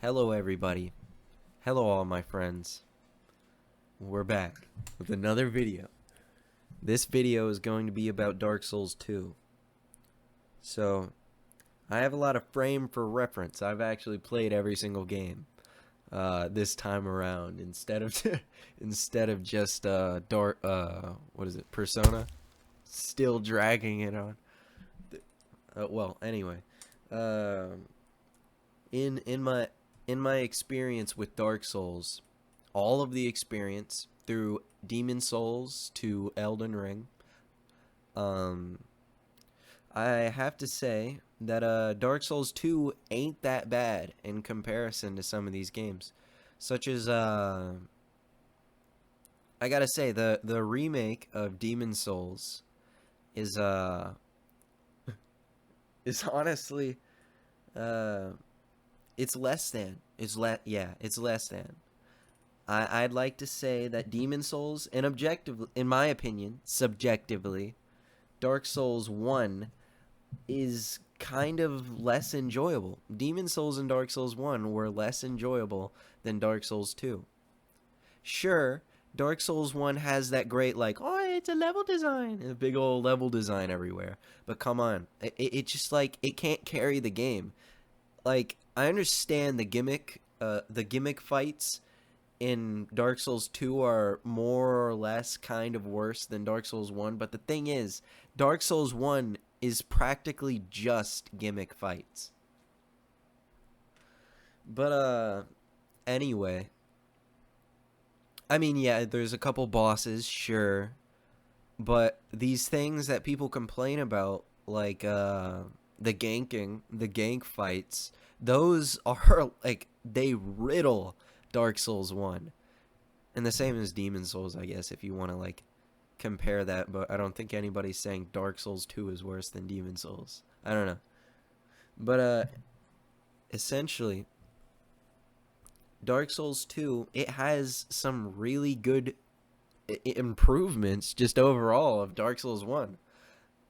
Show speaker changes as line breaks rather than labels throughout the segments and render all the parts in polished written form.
Hello, everybody. Hello, all my friends. We're back with another video. This video is going to be about Dark Souls 2. So, I have a lot of frame for reference. I've actually played every single game this time around instead of just what is it, Persona? Still dragging it on. Well, anyway, um in my experience with Dark Souls, all of the experience through Demon Souls to Elden Ring, um, I have to say that Dark Souls 2 ain't that bad in comparison to some of these games, such as I gotta say the remake of Demon Souls is is honestly uh it's less than it's less than. I'd like to say that Demon Souls, and objectively, in my opinion, subjectively, Dark Souls 1 is kind of less enjoyable. Demon Souls and Dark Souls 1 were less enjoyable than Dark Souls 2. Sure, Dark Souls 1 has that great, like, oh, it's a level design, and a big old level design everywhere. But come on, it just, like, it can't carry the game. Like, I understand the gimmick fights in Dark Souls 2 are more or less kind of worse than Dark Souls 1, but the thing is, Dark Souls 1 is practically just gimmick fights. But anyway, I mean, yeah, there's a couple bosses, sure, but these things that people complain about, like the gank fights, those are like they riddle Dark Souls 1. And the same as Demon Souls, I guess, if you want to like compare that, but I don't think anybody's saying Dark Souls 2 is worse than Demon Souls. I don't know. But essentially Dark Souls 2, it has some really good improvements just overall of Dark Souls 1.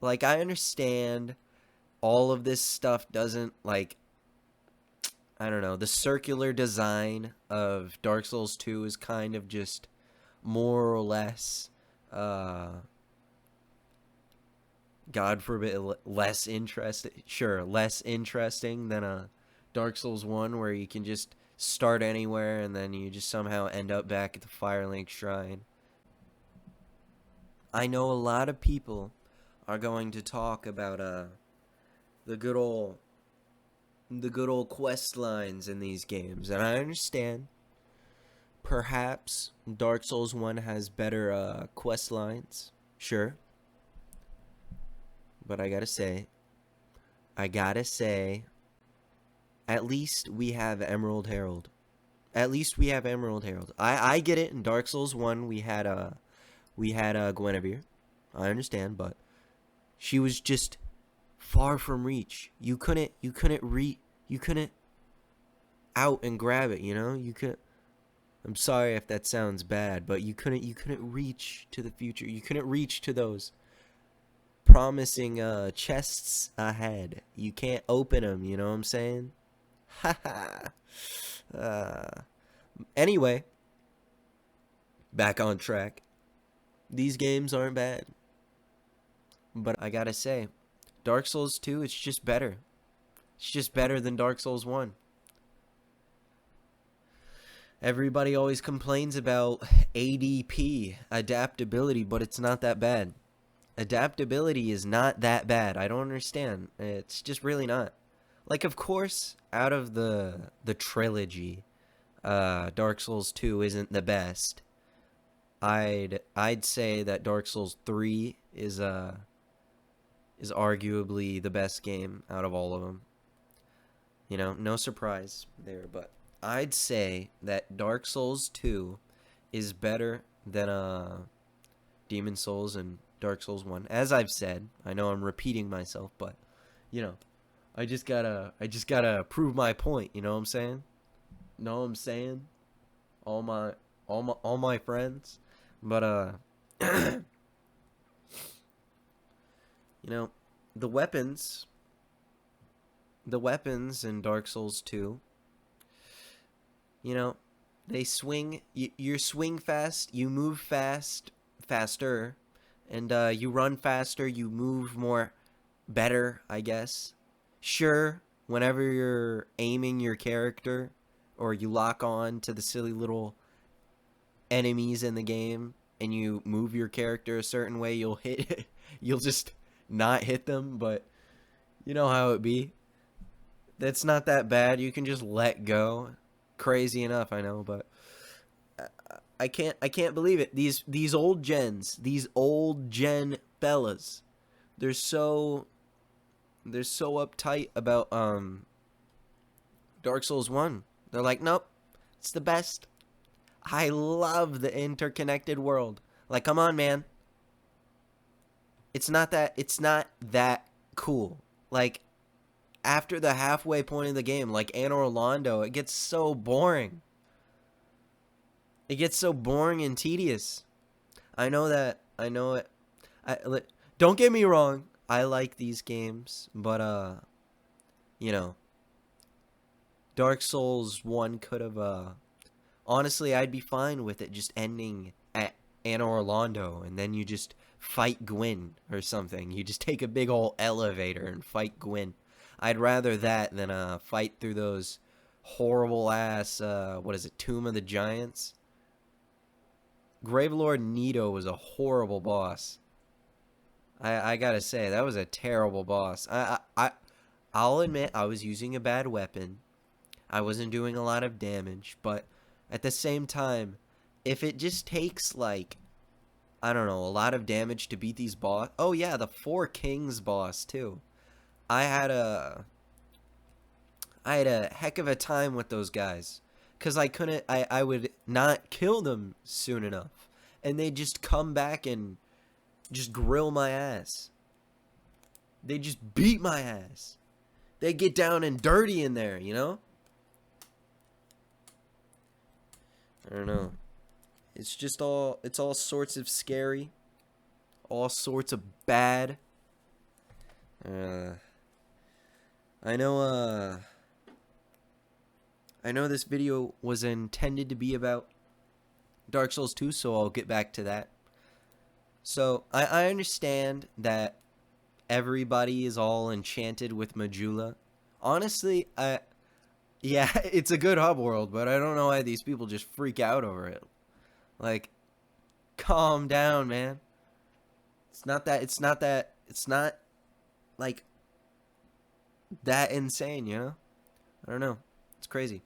Like, I understand all of this stuff doesn't, like, I don't know, the circular design of Dark Souls 2 is kind of just more or less, uh, God forbid, less interesting. Sure, less interesting than a Dark Souls 1 where you can just start anywhere and then you just somehow end up back at the Firelink Shrine. I know a lot of people are going to talk about the good old quest lines in these games, and I understand. Perhaps Dark Souls 1 has better quest lines, sure, but I gotta say, at least we have Emerald Herald. At least we have Emerald Herald. I get it. In Dark Souls 1, we had Guinevere. I understand, but she was just far from reach. You couldn't out and grab it, you know? You couldn't. I'm sorry if that sounds bad, but you couldn't reach to the future. You couldn't reach to those promising chests ahead. You can't open them, you know what I'm saying? Haha. Anyway, back on track. These games aren't bad, but I gotta say, Dark Souls 2, it's just better. It's just better than Dark Souls 1. Everybody always complains about ADP, adaptability, but it's not that bad. Adaptability is not that bad. I don't understand. It's just really not. Like, of course, out of the trilogy, Dark Souls 2 isn't the best. I'd say that Dark Souls 3 is arguably the best game out of all of them. You know, no surprise there, but I'd say that Dark Souls 2 is better than Demon Souls and Dark Souls 1. As I've said, I know I'm repeating myself, but you know, I just gotta prove my point, you know what I'm saying? Know what I'm saying? All my all my friends. But you know, the weapons the weapons in Dark Souls 2, You know, they swing. You swing fast. You move faster, and you run faster. You move more, better, I guess. Sure, whenever you're aiming your character, or you lock on to the silly little enemies in the game, and you move your character a certain way, you'll hit. You'll just not hit them, but you know how it be. That's not that bad. You can just let go. Crazy enough, I know, but I can't believe it. These old gens, these old gen fellas, they're so uptight about Dark Souls 1. They're like, "Nope. It's the best. I love the interconnected world." Like, come on, man. It's not that cool. Like, after the halfway point of the game, like Anor Londo, it gets so boring. It gets so boring and tedious. I know that. I know it. Don't get me wrong. I like these games, but you know, Dark Souls 1 could have honestly, I'd be fine with it just ending at Anor Londo, and then you just fight Gwyn or something. You just take a big old elevator and fight Gwyn. I'd rather that than fight through those horrible ass what is it, Tomb of the Giants. Gravelord Nito was a horrible boss. I gotta say, that was a terrible boss. I'll admit I was using a bad weapon. I wasn't doing a lot of damage, but at the same time, if it just takes like, I don't know, a lot of damage to beat these boss. Oh yeah, the Four Kings boss too. I had a heck of a time with those guys, cuz I would not kill them soon enough, and they just come back and just grill my ass. They just beat my ass. They get down and dirty in there, you know? I don't know. It's all sorts of scary, all sorts of bad. Uh I know I know this video was intended to be about Dark Souls 2, so I'll get back to that. So, I understand that everybody is all enchanted with Majula. Honestly, yeah, it's a good hub world, but I don't know why these people just freak out over it. Like, calm down, man. It's not like that insane, you know? I don't know. It's crazy.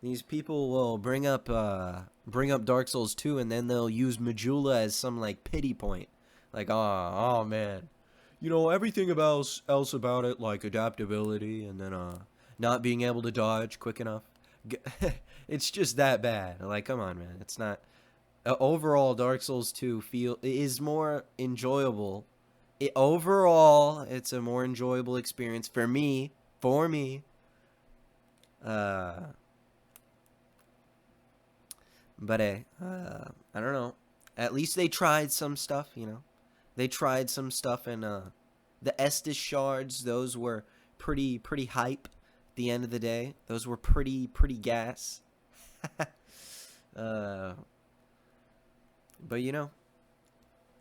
These people will bring up Dark Souls 2, and then they'll use Majula as some like pity point. Like, oh man. You know, everything else about it, like adaptability and then not being able to dodge quick enough. It's just that bad. Like, come on, man. It's not overall Dark Souls 2 is more enjoyable. Overall, it's a more enjoyable experience for me. For me. But I don't know. At least they tried some stuff, you know. They tried some stuff, and the Estus shards, those were pretty hype at the end of the day. Those were pretty gas. But you know,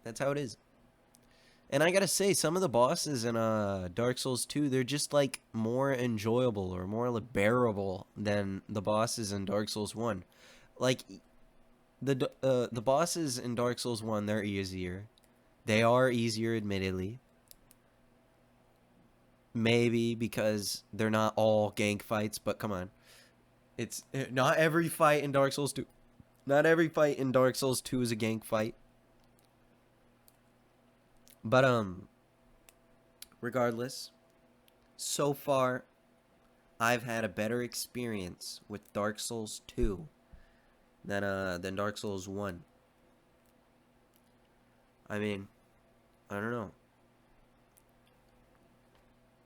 that's how it is. And I gotta say, some of the bosses in Dark Souls 2, they're just like more enjoyable or more bearable than the bosses in Dark Souls 1. Like the bosses in Dark Souls 1, they're easier. They are easier, admittedly. Maybe because they're not all gank fights, but come on. It's not every fight in Dark Souls 2. Not every fight in Dark Souls 2 is a gank fight. But regardless, so far I've had a better experience with Dark Souls 2 than Dark Souls 1. I mean, I don't know.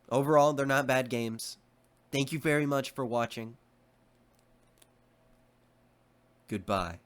Overall, they're not bad games. Thank you very much for watching. Goodbye.